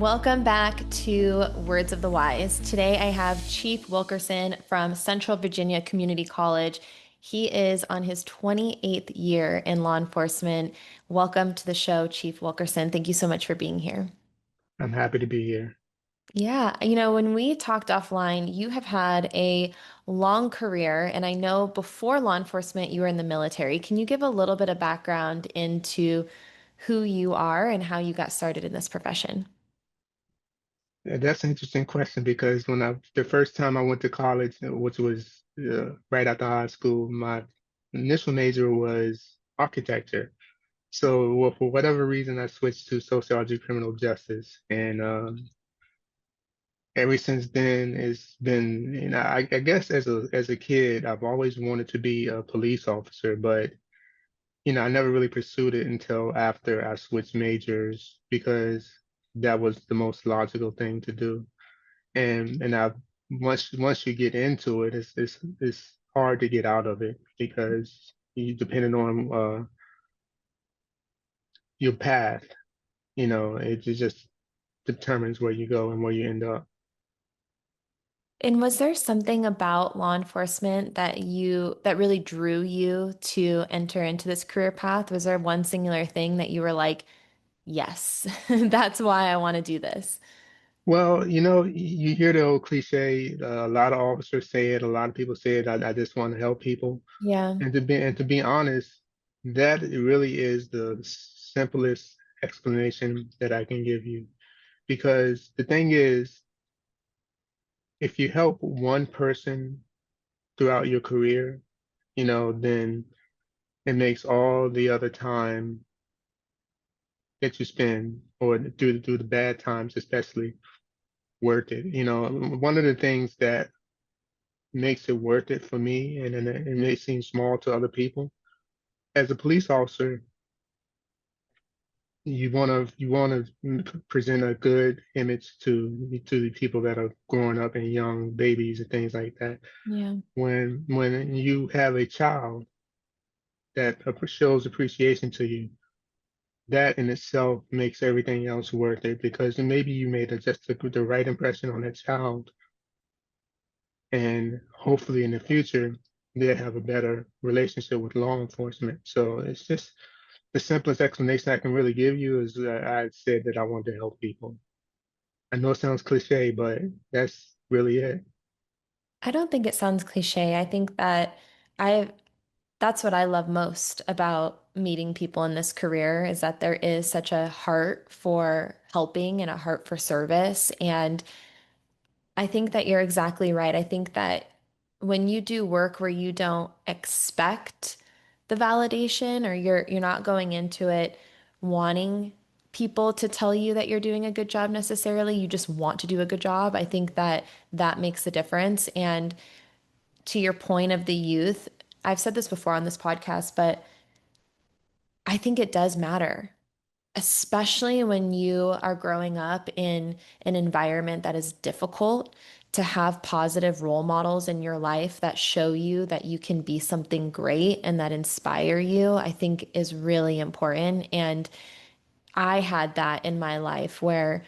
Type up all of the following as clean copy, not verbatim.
Welcome back to Words of the Wise. Today I have Chief Wilkerson from Central Virginia Community College. He is on his 28th year in law enforcement. Welcome to the show, Chief Wilkerson. Thank you so much for being here. I'm happy to be here. Yeah, when we talked offline, you have had a long career, and I know before law enforcement, you were in the military. Can you give a little bit of background into who you are and how you got started in this profession? That's an interesting question because the first time I went to college, which was right after high school, my initial major was architecture. So, well, for whatever reason, I switched to sociology, criminal justice, and ever since then, it's been, I guess as a kid, I've always wanted to be a police officer, but I never really pursued it until after I switched majors because that was the most logical thing to do. And I once you get into it, it's hard to get out of it because you depending on your path, it just determines where you go and where you end up. And was there something about law enforcement that really drew you to enter into this career path? Was there one singular thing that you were like, yes, that's why I want to do this? Well, you hear the old cliche, a lot of officers say it, a lot of people say it, I just want to help people. Yeah. And to be honest, that really is the simplest explanation that I can give you. Because the thing is, if you help one person throughout your career, then it makes all the other time that you spend, or through the bad times especially, worth it. One of the things that makes it worth it for me, and it may seem small to other people, as a police officer, you want to present a good image to the people that are growing up and young babies and things like that. Yeah. When you have a child that shows appreciation to you, that in itself makes everything else worth it because maybe you made just the right impression on that child, and hopefully in the future they'll have a better relationship with law enforcement. So it's just the simplest explanation I can really give you is that I said that I wanted to help people. I know it sounds cliche, but that's really it. I don't think it sounds cliche. I think that I that's what I love most about meeting people in this career is that there is such a heart for helping and a heart for service. And I think that you're exactly right. I think that when you do work where you don't expect the validation or you're not going into it wanting people to tell you that you're doing a good job necessarily, you just want to do a good job. I think that that makes the difference. And to your point of the youth, I've said this before on this podcast, but I think it does matter, especially when you are growing up in an environment that is difficult, to have positive role models in your life that show you that you can be something great and that inspire you, I think is really important. And I had that in my life where,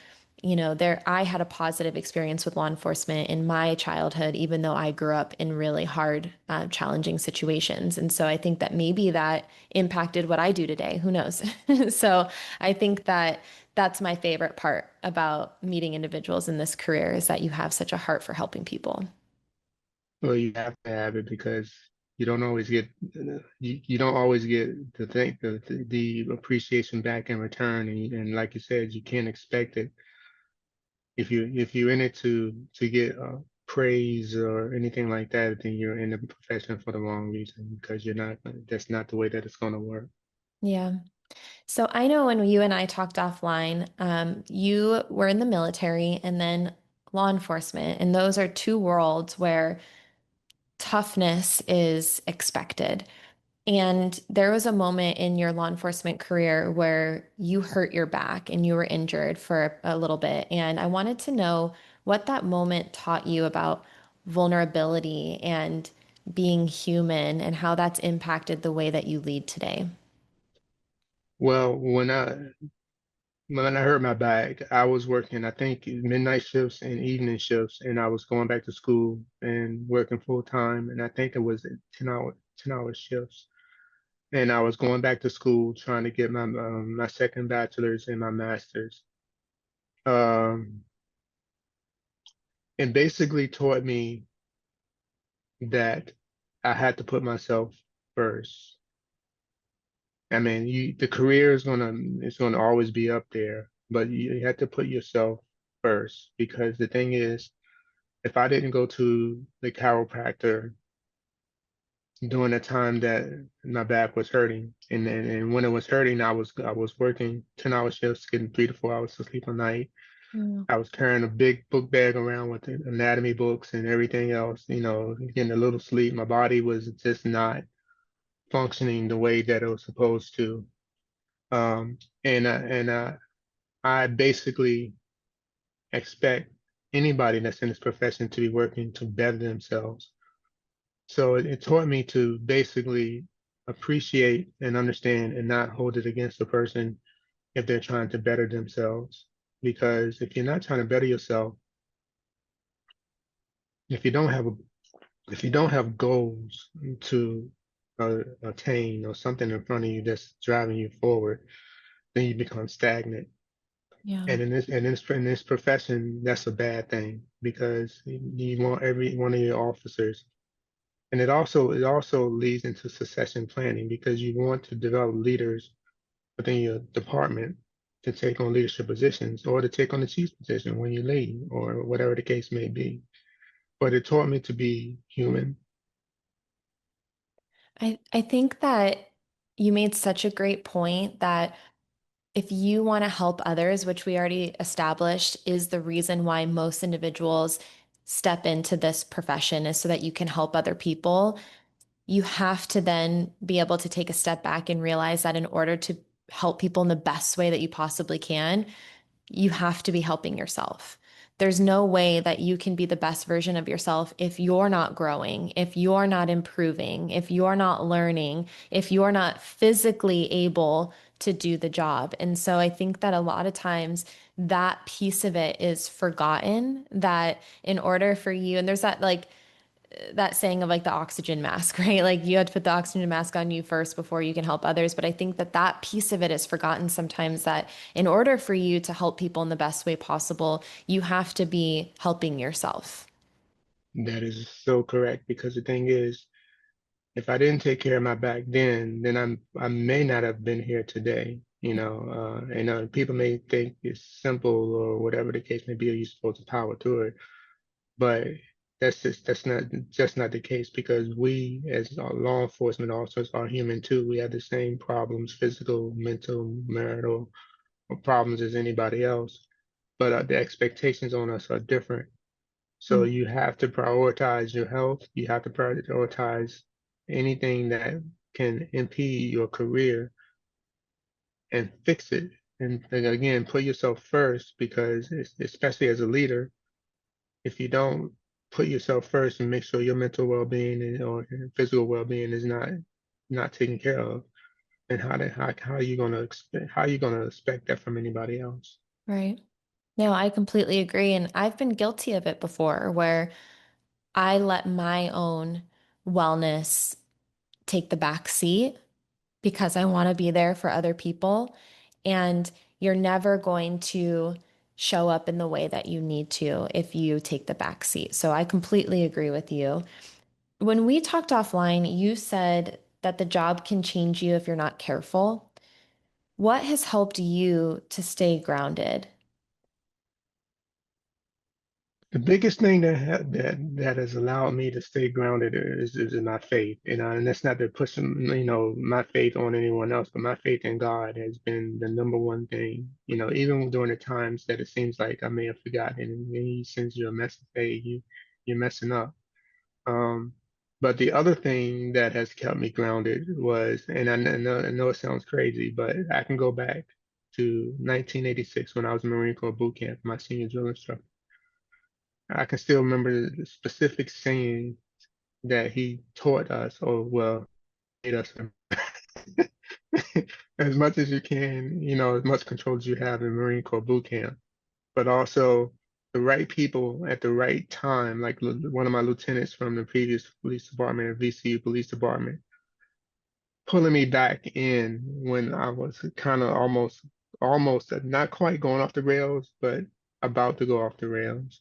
there I had a positive experience with law enforcement in my childhood, even though I grew up in really hard, challenging situations. And so I think that maybe that impacted what I do today. Who knows? So I think that that's my favorite part about meeting individuals in this career is that you have such a heart for helping people. Well, you have to have it because you don't always get you don't always get the appreciation back in return, and like you said, you can't expect it if you're in it to get praise or anything like that, then you're in the profession for the wrong reason because you're not. That's not the way that it's going to work. Yeah. So I know when you and I talked offline, you were in the military and then law enforcement, and those are two worlds where toughness is expected. And there was a moment in your law enforcement career where you hurt your back and you were injured for a little bit. And I wanted to know what that moment taught you about vulnerability and being human and how that's impacted the way that you lead today. Well, when I hurt my back, I was working, I think, midnight shifts and evening shifts, and I was going back to school and working full time, and I think it was 10-hour shifts. And I was going back to school trying to get my second bachelor's and my master's. Um, and basically taught me that I had to put myself first. I mean, the career is gonna always be up there, but you have to put yourself first because the thing is, if I didn't go to the chiropractor during the time that my back was hurting, and when it was hurting, I was working 10-hour shifts, getting 3 to 4 hours of sleep a night. Mm. I was carrying a big book bag around with anatomy books and everything else, getting a little sleep. My body was just not functioning the way that it was supposed to. Um, I basically expect anybody that's in this profession to be working to better themselves. So it taught me to basically appreciate and understand and not hold it against the person if they're trying to better themselves. Because if you're not trying to better yourself, if you don't have a, if you don't have goals to attain or something in front of you that's driving you forward, then you become stagnant. Yeah. And in this profession, that's a bad thing because you want every one of your officers. And it also leads into succession planning because you want to develop leaders within your department to take on leadership positions or to take on the chief position when you leave or whatever the case may be. But it taught me to be human. I think that you made such a great point that if you want to help others, which we already established is the reason why most individuals step into this profession is so that you can help other people, you have to then be able to take a step back and realize that in order to help people in the best way that you possibly can, you have to be helping yourself. There's no way that you can be the best version of yourself if you're not growing, if you're not improving, if you're not learning, if you're not physically able to do the job. And so I think that a lot of times that piece of it is forgotten that in order for you, and there's that saying of like the oxygen mask, right? Like you have to put the oxygen mask on you first before you can help others. But I think that that piece of it is forgotten sometimes that in order for you to help people in the best way possible, you have to be helping yourself. That is so correct because the thing is, if I didn't take care of my back then I may not have been here today. People may think it's simple or whatever the case may be, or you're supposed to power through it. But that's not the case because we as law enforcement officers are human too. We have the same problems, physical, mental, marital problems as anybody else, but the expectations on us are different. So Mm. you have to prioritize your health. You have to prioritize anything that can impede your career and fix it. And again, put yourself first because especially as a leader, if you don't put yourself first and make sure your mental well-being or physical well-being is not taken care of, then how are you gonna expect that from anybody else? Right. No, I completely agree. And I've been guilty of it before where I let my own wellness take the back seat because I want to be there for other people. And you're never going to show up in the way that you need to if you take the back seat. So I completely agree with you. When we talked offline, you said that the job can change you if you're not careful. What has helped you to stay grounded? The biggest thing that has allowed me to stay grounded is in my faith, and that's not to push my faith on anyone else, but my faith in God has been the number one thing. Even during the times that it seems like I may have forgotten, and He sends you a message, hey, you're messing up. Um, but the other thing that has kept me grounded was, and I know it sounds crazy, but I can go back to 1986 when I was in Marine Corps boot camp, my senior drill instructor. I can still remember the specific saying that he taught us, or well, made us. as much as you can, as much control as you have in Marine Corps boot camp, but also the right people at the right time, like one of my lieutenants from the previous police department, VCU Police Department, pulling me back in when I was kind of almost not quite going off the rails, but about to go off the rails.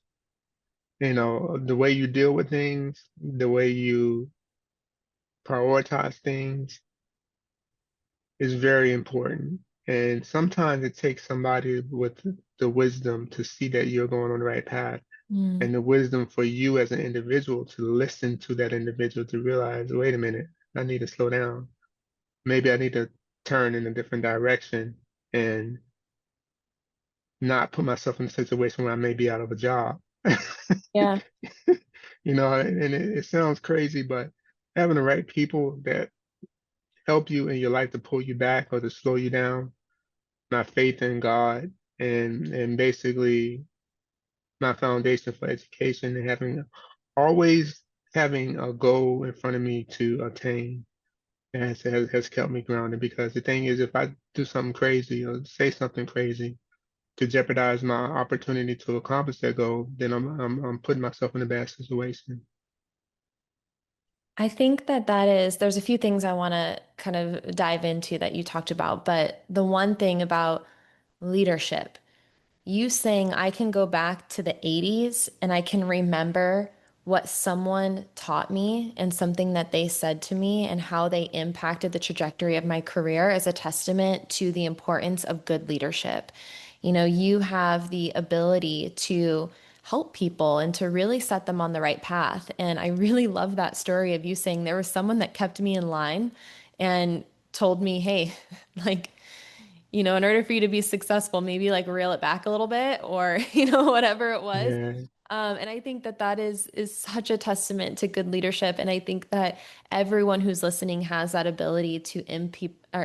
The way you deal with things, the way you prioritize things is very important. And sometimes it takes somebody with the wisdom to see that you're going on the right path Mm. and the wisdom for you as an individual to listen to that individual to realize, wait a minute, I need to slow down. Maybe I need to turn in a different direction and not put myself in a situation where I may be out of a job. Yeah. And it sounds crazy, but having the right people that help you in your life to pull you back or to slow you down, my faith in God and basically my foundation for education and always having a goal in front of me to attain has kept me grounded because the thing is if I do something crazy or say something crazy to jeopardize my opportunity to accomplish that goal, then I'm putting myself in a bad situation. I think that there's a few things I want to kind of dive into that you talked about, but the one thing about leadership, you saying I can go back to the 80s and I can remember what someone taught me and something that they said to me and how they impacted the trajectory of my career is a testament to the importance of good leadership. You have the ability to help people and to really set them on the right path. And I really love that story of you saying there was someone that kept me in line and told me, hey, like, in order for you to be successful, maybe like reel it back a little bit or, whatever it was. Yeah, And I think that that is such a testament to good leadership. And I think that everyone who's listening has that ability to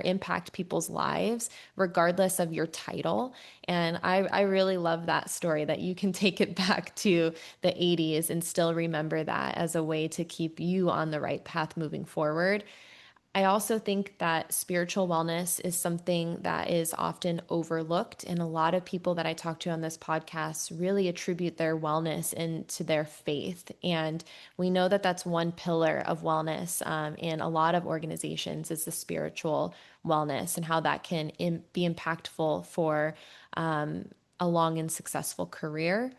impact people's lives, regardless of your title. And I really love that story that you can take it back to the 80s and still remember that as a way to keep you on the right path moving forward. I also think that spiritual wellness is something that is often overlooked, and a lot of people that I talk to on this podcast really attribute their wellness into their faith. And we know that that's one pillar of wellness in a lot of organizations is the spiritual wellness and how that can be impactful for a long and successful career.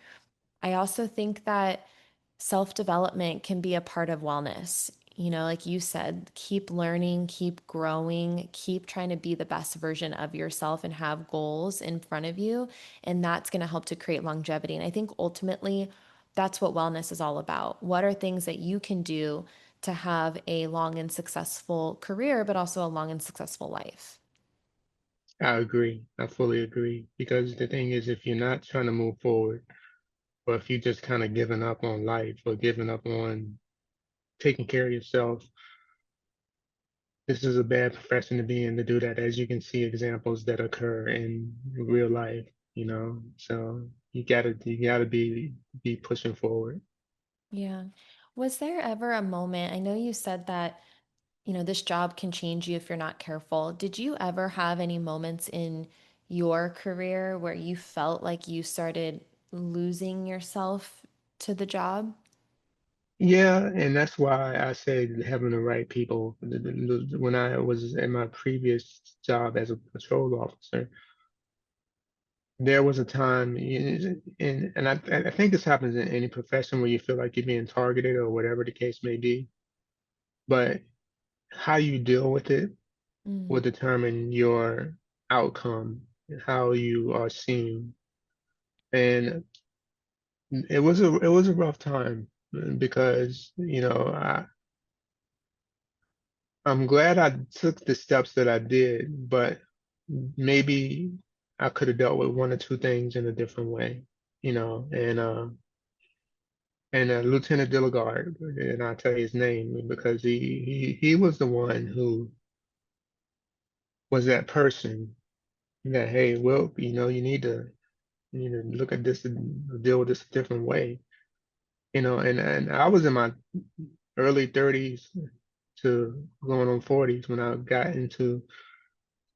I also think that self development can be a part of wellness. Like you said, keep learning, keep growing, keep trying to be the best version of yourself and have goals in front of you. And that's going to help to create longevity. And I think ultimately, that's what wellness is all about. What are things that you can do to have a long and successful career, but also a long and successful life? I agree. I fully agree. Because the thing is, if you're not trying to move forward, or if you just kind of giving up on life or giving up on taking care of yourself, this is a bad profession to be in to do that, as you can see examples that occur in real life. So you gotta be pushing forward. Yeah. Was there ever a moment? I know you said that this job can change you if you're not careful. Did you ever have any moments in your career where you felt like you started losing yourself to the job? Yeah, and that's why I said having the right people. When I was in my previous job as a patrol officer, there was a time, and I think this happens in any profession where you feel like you're being targeted or whatever the case may be. But how you deal with it will Mm. determine your outcome and how you are seen. And it was a rough time because I'm glad I took the steps that I did, but maybe I could have dealt with one or two things in a different way, you know. And Lieutenant Dilligard, and I'll tell you his name because he was the one who was that person that, hey, well, you need to look at this and deal with this a different way, and I was in my early 30s to going on 40s when I got into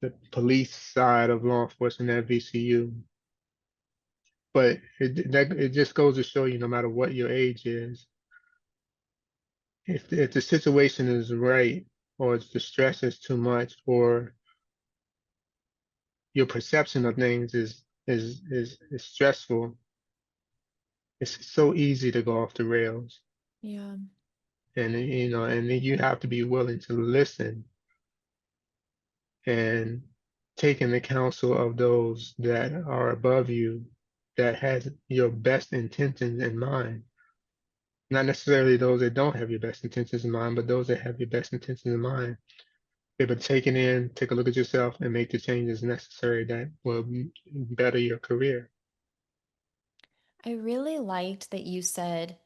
the police side of law enforcement at VCU. But it just goes to show you, no matter what your age is, if the situation is right, or if the stress is too much, or your perception of things is stressful, it's so easy to go off the rails. Yeah. And then you have to be willing to listen and take in the counsel of those that are above you, that has your best intentions in mind. Not necessarily those that don't have your best intentions in mind, but those that have your best intentions in mind. Be able to take it in, take a look at yourself, and make the changes necessary that will better your career. I really liked that you said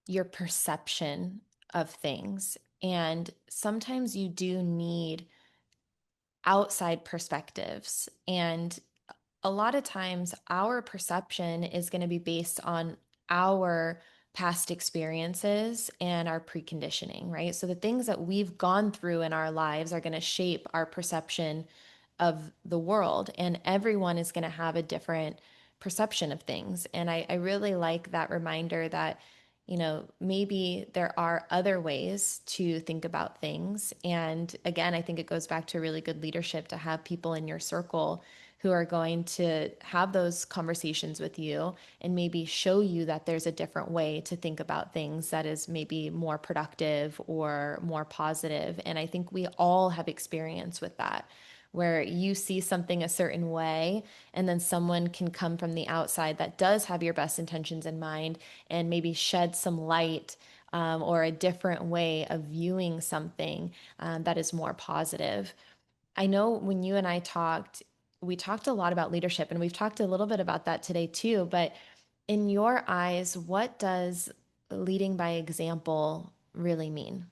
your perception of things. And sometimes you do need outside perspectives. And a lot of times, our perception is going to be based on our past experiences and our preconditioning, right? So the things that we've gone through in our lives are going to shape our perception of the world, and everyone is going to have a different perception of things. And I really like that reminder that, maybe there are other ways to think about things. And again, I think it goes back to really good leadership to have people in your circle who are going to have those conversations with you and maybe show you that there's a different way to think about things that is maybe more productive or more positive. And I think we all have experience with that, where you see something a certain way, and then someone can come from the outside that does have your best intentions in mind and maybe shed some light, or a different way of viewing something, that is more positive. I know when you and I talked, we talked a lot about leadership, and we've talked a little bit about that today too. But in your eyes, what does leading by example really mean?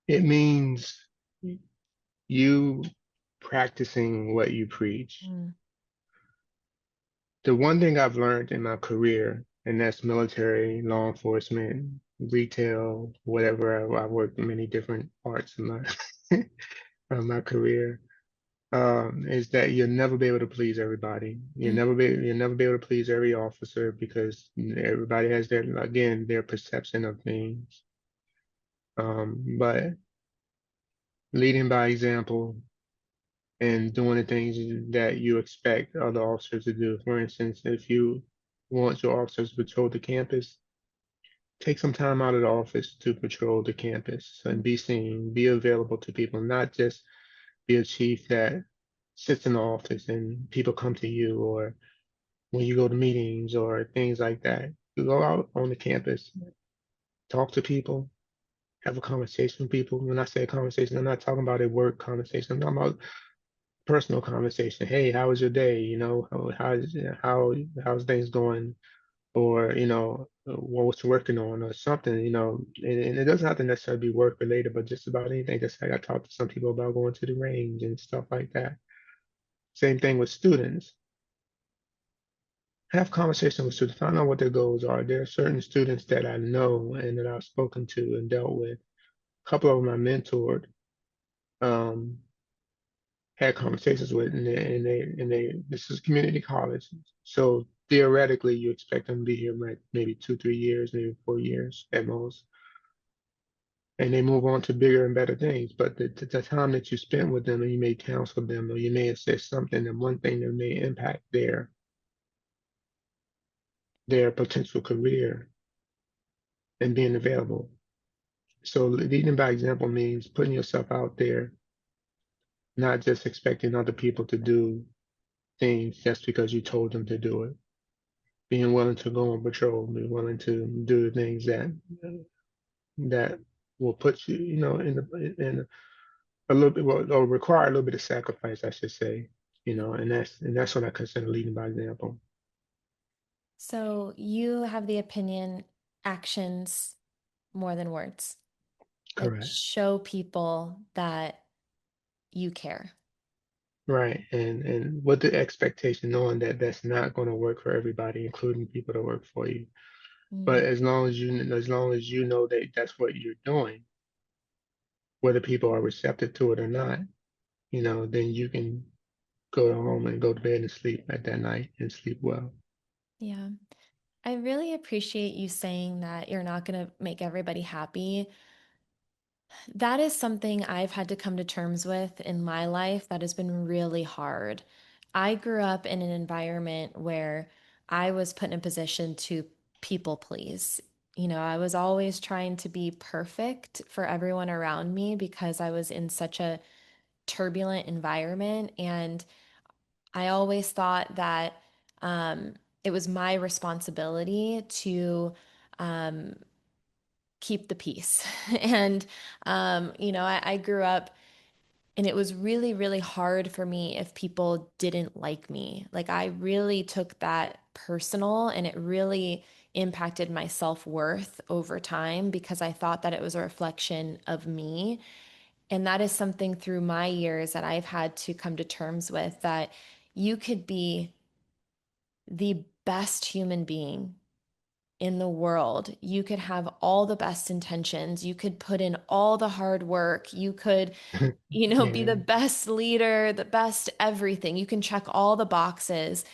It means you practicing what you preach. Mm, The one thing I've learned in my career, and that's military, law enforcement, retail, whatever. I worked in many different parts of my of my career. Is that you'll never be able to please everybody. mm. You'll never be able to please every officer because everybody has their perception of things. But leading by example and doing the things that you expect other officers to do. For instance, if you want your officers to patrol the campus, take some time out of the office to patrol the campus and be seen, be available to people, not just be a chief that sits in the office and people come to you, or when you go to meetings or things like that. You go out on the campus, talk to people, have a conversation with people. When I say a conversation, I'm not talking about a work conversation. I'm talking about personal conversation. Hey, how was your day? How's things going? Or what was you working on or something. And it doesn't have to necessarily be work related, but just about anything. Just like I talked to some people about going to the range and stuff like that. Same thing with students. Have conversation with students. Find out what their goals are. There are certain students that I know and that I've spoken to and dealt with. A couple of them I mentored, um, had conversations with, this is community college. So theoretically, you expect them to be here maybe 2, 3 years, maybe 4 years at most. And they move on to bigger and better things. But the time that you spent with them, and you may counsel them, or you may have said something, and one thing that may impact their potential career and being available. So leading by example means putting yourself out there, not just expecting other people to do things just because you told them to do it. Being willing to go on patrol, being willing to do the things that will put you, in a little bit, well, or require a little bit of sacrifice, I should say. And that's what I consider leading by example. So you have the opinion actions more than words, like Correct. show people that you care. Right. And with the expectation, knowing that that's not going to work for everybody, including people that work for you. But Mm. as long as you know that that's what you're doing, whether people are receptive to it or not, then you can go home and go to bed and sleep at that night and sleep well. Yeah. I really appreciate you saying that you're not going to make everybody happy. That is something I've had to come to terms with in my life that has been really hard. I grew up in an environment where I was put in a position to people please. I was always trying to be perfect for everyone around me because I was in such a turbulent environment. And I always thought that um, it was my responsibility to um, keep the peace. And, I grew up and it was really, really hard for me if people didn't like me. Like, I really took that personal and it really impacted my self-worth over time because I thought that it was a reflection of me. And that is something through my years that I've had to come to terms with that you could be the best human being in the world. You could have all the best intentions. You could put in all the hard work. You could, be Yeah, the best leader, the best everything. You can check all the boxes,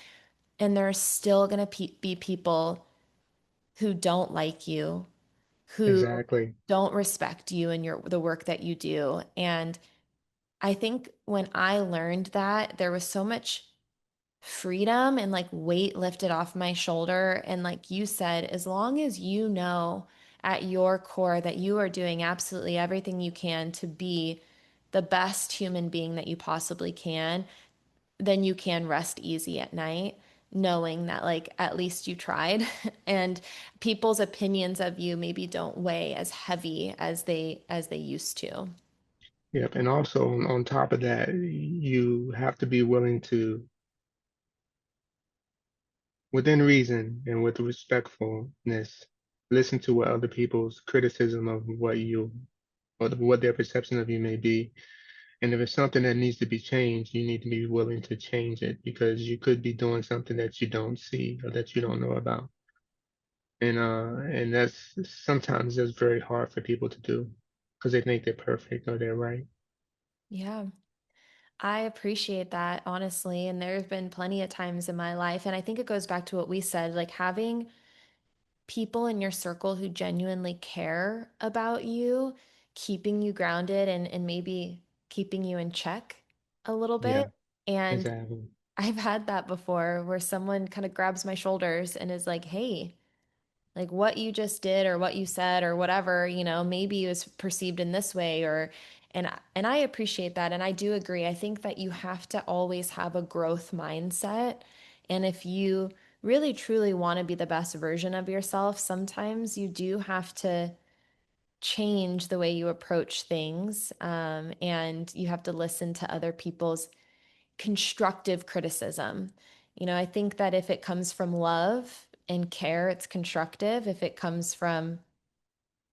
and there's still going to be people who don't like you, who exactly. don't respect you and the work that you do. And I think when I learned that, there was so much freedom and like weight lifted off my shoulder. And like you said, as long as you know at your core that you are doing absolutely everything you can to be the best human being that you possibly can, then you can rest easy at night knowing that like at least you tried and people's opinions of you maybe don't weigh as heavy as they used to. Yep. And also on top of that, you have to be willing to, within reason and with respectfulness, listen to what other people's criticism of what you or what their perception of you may be. And if it's something that needs to be changed, you need to be willing to change it because you could be doing something that you don't see or that you don't know about. And that's sometimes just very hard for people to do because they think they're perfect or they're right. Yeah. I appreciate that, honestly. And there's been plenty of times in my life. And I think it goes back to what we said, like having people in your circle who genuinely care about you, keeping you grounded and maybe keeping you in check a little bit. Yeah, And exactly. I've had that before where someone kind of grabs my shoulders and is like, hey, like what you just did or what you said or whatever, maybe it was perceived in this way or and I appreciate that and I do agree. I think that you have to always have a growth mindset. And if you really truly want to be the best version of yourself, sometimes you do have to change the way you approach things. And you have to listen to other people's constructive criticism. I think that if it comes from love and care, it's constructive. If it comes from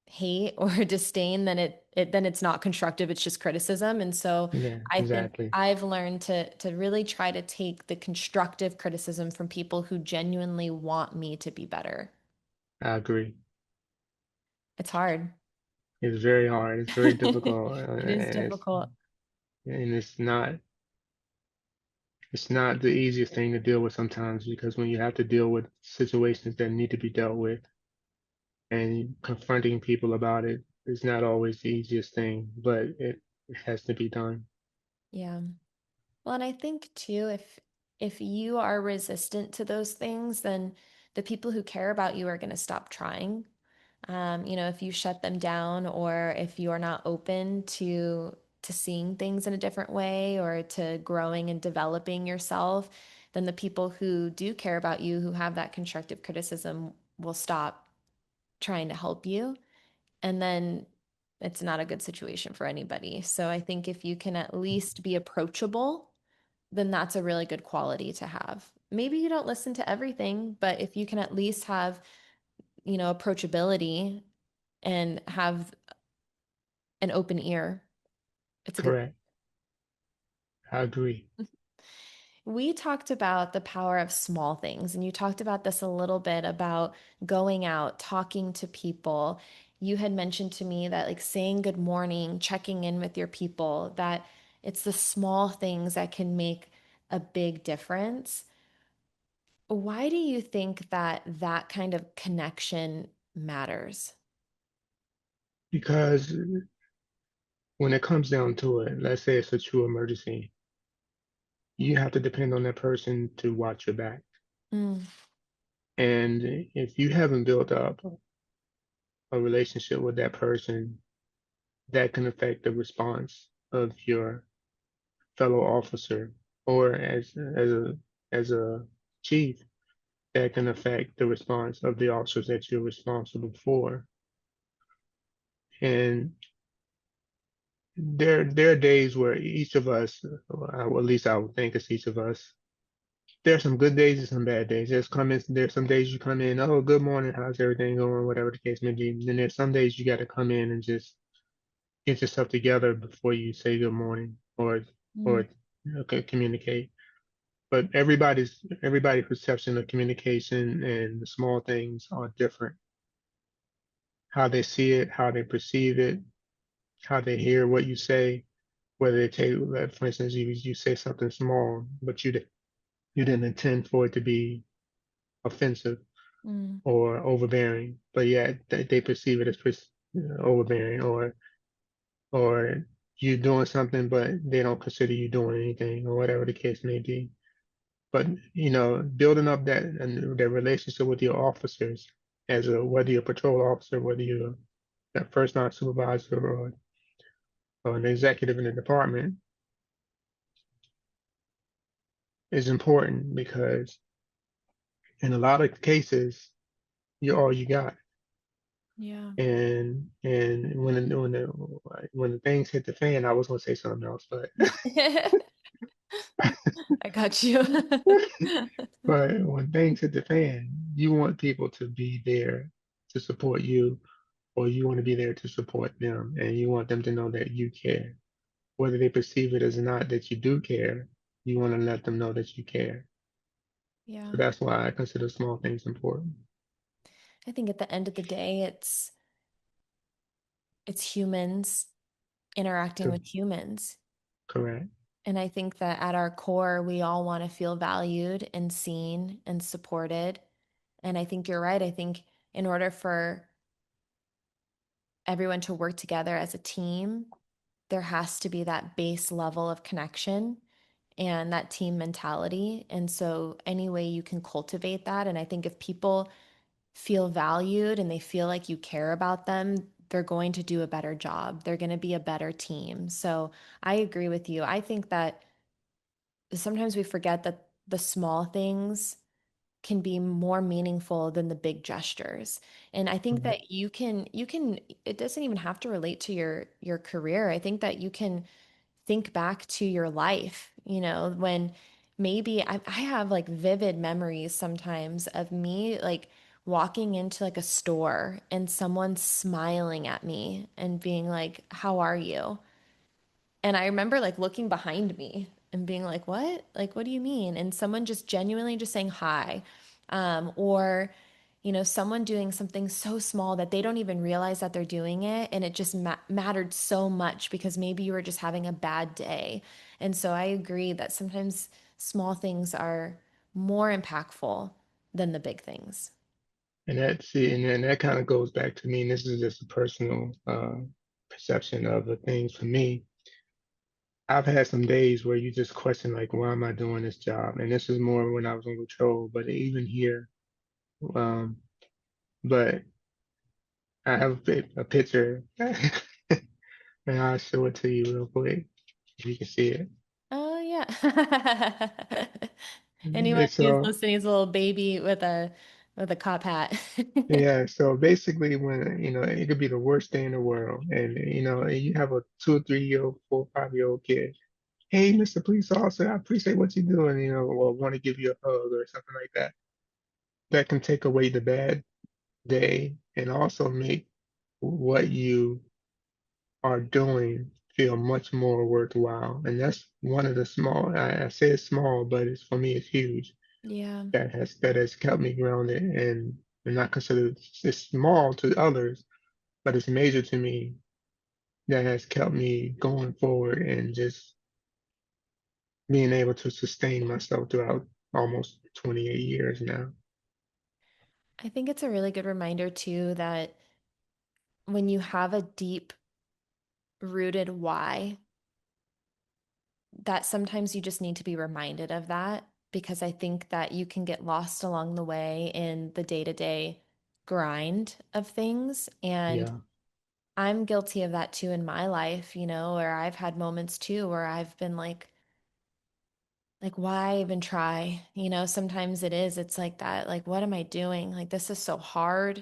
hate or disdain, then it's not constructive. It's just criticism. And so Yeah, I think exactly. I've learned to really try to take the constructive criticism from people who genuinely want me to be better. I agree. It's hard. It's very hard. It's very difficult, It is difficult. and it's not the easiest thing to deal with sometimes because when you have to deal with situations that need to be dealt with and confronting people about it is not always the easiest thing, but it has to be done. Yeah. Well, and I think too, if you are resistant to those things, then the people who care about you are going to stop trying. If you shut them down or if you are not open to seeing things in a different way or to growing and developing yourself, then the people who do care about you, who have that constructive criticism, will stop trying to help you. And then it's not a good situation for anybody. So I think if you can at least be approachable, then that's a really good quality to have. Maybe you don't listen to everything, but if you can at least have, approachability and have an open ear, it's a good. Correct. I agree. We talked about the power of small things, and you talked about this a little bit about going out, talking to people. You had mentioned to me that like saying good morning, checking in with your people, that It's the small things that can make a big difference. Why do you think that that kind of connection matters? Because when it comes down to it, let's say it's a true emergency, you have to depend on that person to watch your back. Mm, And if you haven't built up a relationship with that person, that can affect the response of your fellow officer, or as a chief, that can affect the response of the officers that you're responsible for. And there are days where each of us, well, at least I would think it's each of us. There are some good days and some bad days. There's some days you come in, oh, good morning, how's everything going, whatever the case may be. And then there's some days you got to come in and just get yourself together before you say good morning mm, or communicate. But everybody's perception of communication and the small things are different. How they see it, how they perceive it, how they hear what you say, whether they take, like, for instance, you say something small, but you didn't intend for it to be offensive mm, or overbearing, but yet they perceive it as overbearing, or you doing something, but they don't consider you doing anything, or whatever the case may be. But building up that relationship with your officers, whether you're a patrol officer, whether you're a first line supervisor or an executive in the department, is important because in a lot of cases, you're all you got. yeah. And when the things hit the fan, I was gonna say something else, but I got you. but when things hit the fan, you want people to be there to support you, or you want to be there to support them, and you want them to know that you care. Whether they perceive it as not that you do care, you want to let them know that you care. So Yeah. that's why I consider small things important. I think at the end of the day, it's humans interacting Co- with humans. Correct. And I think that at our core, we all want to feel valued and seen and supported. And I think you're right. I think in order for everyone to work together as a team, there has to be that base level of connection and that team mentality. And so, any way you can cultivate that. And I think if people feel valued and they feel like you care about them, they're going to do a better job. They're going to be a better team. So, I agree with you. I think that sometimes we forget that the small things can be more meaningful than the big gestures. And I think Correct. that you can it doesn't even have to relate to your career. I think that you can think back to your life, when maybe I have like vivid memories sometimes of me like walking into like a store and someone smiling at me and being like, "How are you?" And I remember like looking behind me and being like, what? Like, what do you mean? And someone just genuinely just saying hi. Or, someone doing something so small that they don't even realize that they're doing it. And it just mattered so much because maybe you were just having a bad day. And so I agree that sometimes small things are more impactful than the big things. And then that kind of goes back to me, and this is just a personal perception of the things for me. I've had some days where you just question, like, why am I doing this job? And this is more when I was on patrol, but even here, um, but I have a picture, and I'll show it to you real quick if you can see it. Oh, yeah. Anyone It's who's so listening is a little baby with a cop hat. Yeah, so basically, when it could be the worst day in the world, and you have a 2 or 3 year old, 4 or 5 year old kid. Hey, Mr. Police Officer, I appreciate what you're doing, or want to give you a hug or something like that. That can take away the bad day and also make what you are doing feel much more worthwhile. And that's one of the small, I say it's small, but for me, it's huge. Yeah. That has kept me grounded and not considered it's small to others, but it's major to me, that has kept me going forward and just being able to sustain myself throughout almost 28 years now. I think it's a really good reminder too that when you have a deep rooted why, that sometimes you just need to be reminded of that because I think that you can get lost along the way in the day-to-day grind of things. And Yeah, I'm guilty of that too in my life, where I've had moments too where I've been like, why even try? Sometimes it's like that. Like, what am I doing? Like, this is so hard.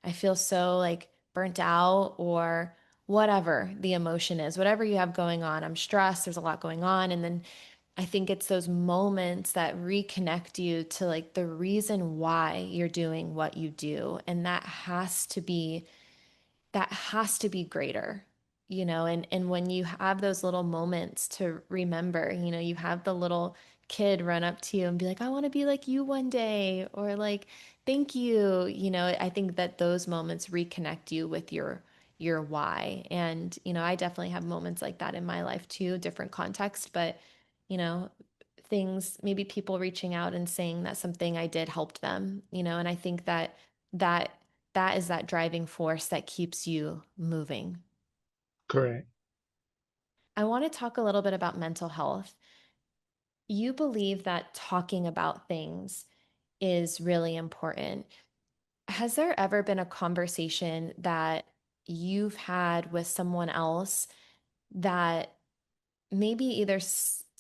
I feel so like burnt out or whatever the emotion is, whatever you have going on. I'm stressed, there's a lot going on. And then I think it's those moments that reconnect you to like the reason why you're doing what you do. And that has to be greater, and when you have those little moments to remember, you have the little kid run up to you and be like, I want to be like you one day, or like, thank you. I think that those moments reconnect you with your why. And I definitely have moments like that in my life too, different context, but you know things, maybe people reaching out and saying that something I did helped them, and I think that that is that driving force that keeps you moving. correct. I want to talk a little bit about mental health. You believe that talking about things is really important. Has there ever been a conversation that you've had with someone else that maybe either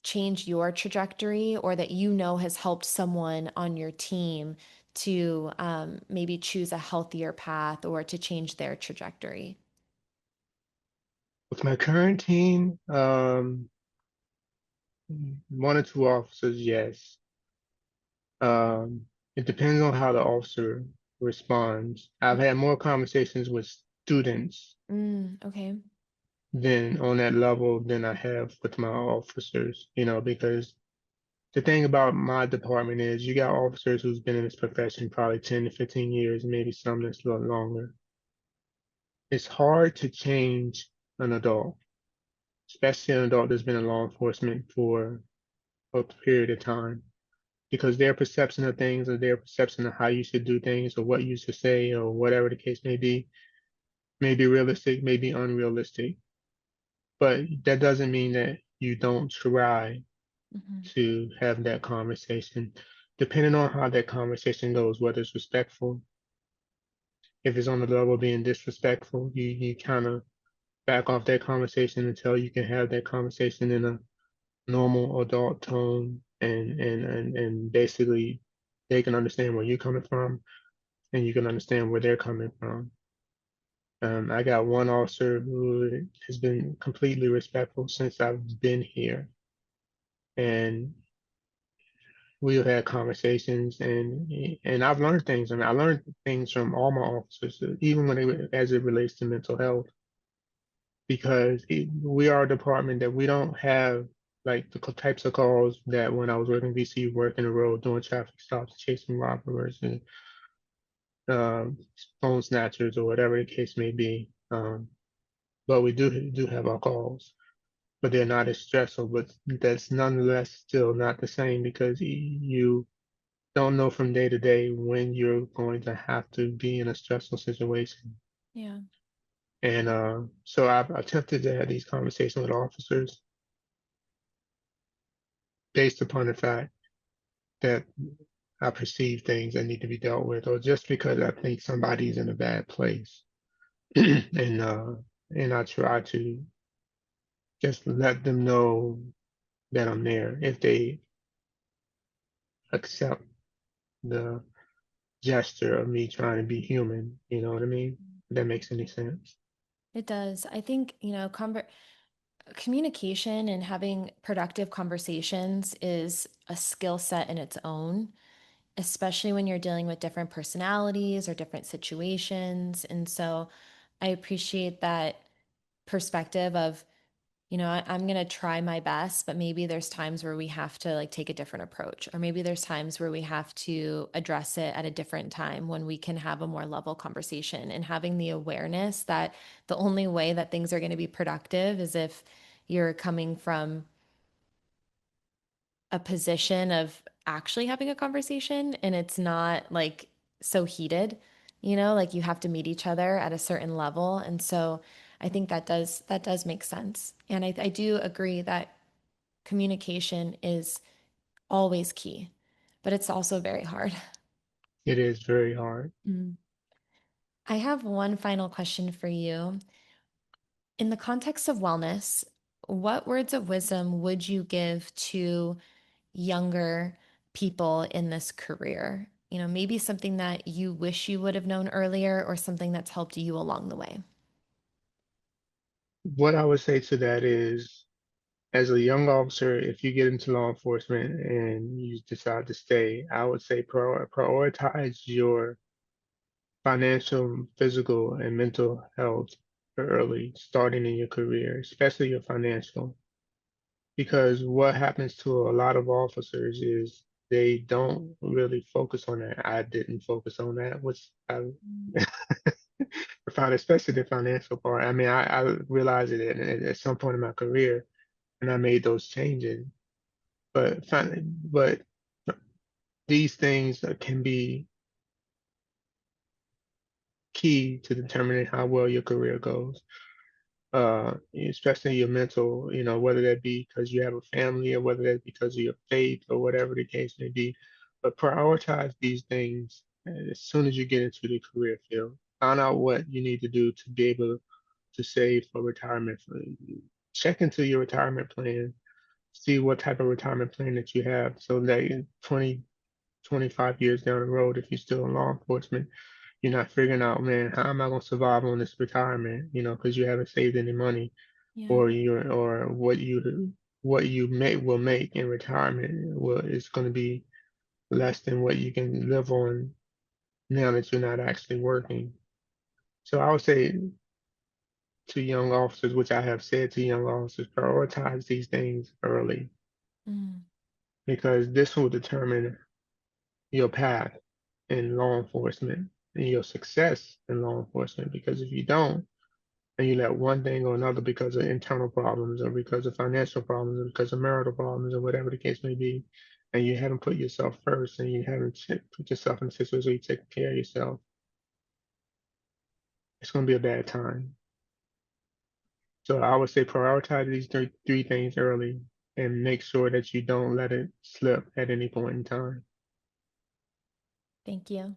changed your trajectory or that has helped someone on your team to maybe choose a healthier path or to change their trajectory? With my current team, one or two officers, yes. It depends on how the officer responds. I've had more conversations with students Okay. than on that level than I have with my officers, because the thing about my department is you got officers who's been in this profession probably 10 to 15 years, maybe some that's a little longer. It's hard to change an adult, especially an adult that's been in law enforcement for a period of time, because their perception of things or their perception of how you should do things or what you should say or whatever the case may be realistic, may be unrealistic. But that doesn't mean that you don't try Hmm. to have that conversation, depending on how that conversation goes, whether it's respectful. If it's on the level of being disrespectful, you kind of back off that conversation until you can have that conversation in a normal adult tone and basically they can understand where you're coming from and you can understand where they're coming from. I got one officer who has been completely respectful since I've been here, and we've had conversations, and I've learned things. I mean, I learned things from all my officers, even when as it relates to mental health, because we are a department that we don't have like the types of calls that when I was working VC, working the road, doing traffic stops, chasing robbers and um, phone snatchers or whatever the case may be. But we do have our calls, but they're not as stressful. But that's nonetheless still not the same because you don't know from day to day when you're going to have to be in a stressful situation. Yeah. And so I've attempted to have these conversations with officers based upon the fact that I perceive things that need to be dealt with, or just because I think somebody's in a bad place. and and I try to just let them know that I'm there if they accept the gesture of me trying to be human. You know what I mean? If that makes any sense. It does. I think, communication and having productive conversations is a skill set in its own, especially when you're dealing with different personalities or different situations. And so I appreciate that perspective of, I'm going to try my best, but maybe there's times where we have to like take a different approach, or maybe there's times where we have to address it at a different time when we can have a more level conversation, and having the awareness that the only way that things are going to be productive is if you're coming from a position of actually having a conversation and it's not like so heated, like you have to meet each other at a certain level. And so I think that does make sense. And I do agree that communication is always key, but it's also very hard. It is very hard. Mm. I have one final question for you. In the context of wellness, what words of wisdom would you give to younger people in this career? Maybe something that you wish you would have known earlier or something that's helped you along the way. What I would say to that is, as a young officer, if you get into law enforcement and you decide to stay, I would say prioritize your financial, physical, and mental health early, starting in your career, especially your financial. Because what happens to a lot of officers is they don't really focus on that. I didn't focus on that, which I found, especially the financial part. I mean, I realized it at some point in my career, and I made those changes. But these things can be key to determining how well your career goes. Especially your mental, whether that be because you have a family or whether that's because of your faith or whatever the case may be. But prioritize these things as soon as you get into the career field. Find out what you need to do to be able to save for retirement. Check into your retirement plan, see what type of retirement plan that you have so that in 20, 25 years down the road, if you're still in law enforcement, you're not figuring out, man, how am I going to survive on this retirement? Because you haven't saved any money, Yeah. or what you will make in retirement will is going to be less than what you can live on now that you're not actually working. So I would say to young officers, which I have said to young officers, prioritize these things early Mm. because this will determine your path in law enforcement and your success in law enforcement. Because if you don't, and you let one thing or another because of internal problems or because of financial problems or because of marital problems or whatever the case may be, and you haven't put yourself first and you haven't put yourself in a situation where you take care of yourself, it's going to be a bad time. So I would say prioritize these three things early and make sure that you don't let it slip at any point in time. Thank you.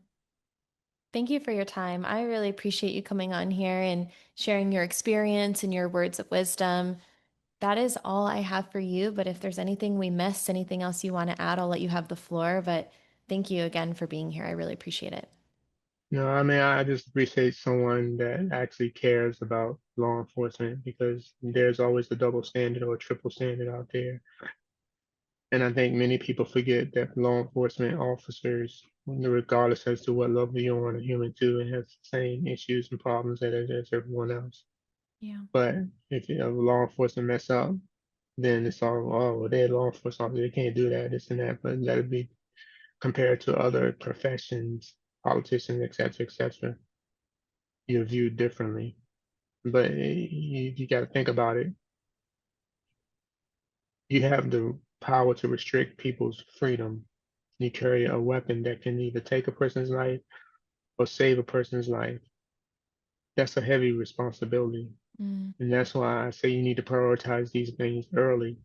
Thank you for your time. I really appreciate you coming on here and sharing your experience and your words of wisdom. That is all I have for you. But if there's anything we missed, anything else you want to add, I'll let you have the floor. But thank you again for being here. I really appreciate it. No, I mean, I just appreciate someone that actually cares about law enforcement because there's always a double standard or a triple standard out there. And I think many people forget that law enforcement officers, regardless as to what level you're on, are human too and have the same issues and problems as everyone else. Yeah. But if you have law enforcement mess up, then it's all, oh, well, they're law enforcement officers, they can't do that, this and that. But let it be compared to other professions, politicians, et cetera, you're viewed differently. But you got to think about it. You have the power to restrict people's freedom. You carry a weapon that can either take a person's life or save a person's life. That's a heavy responsibility. Mm. And that's why I say you need to prioritize these things early,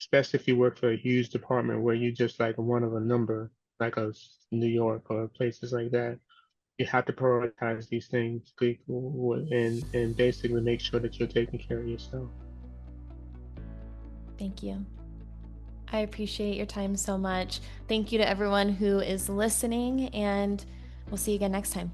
especially if you work for a huge department where you're just like one of a number, like New York or places like that. You have to prioritize these things and basically make sure that you're taking care of yourself. Thank you. I appreciate your time so much. Thank you to everyone who is listening, and we'll see you again next time.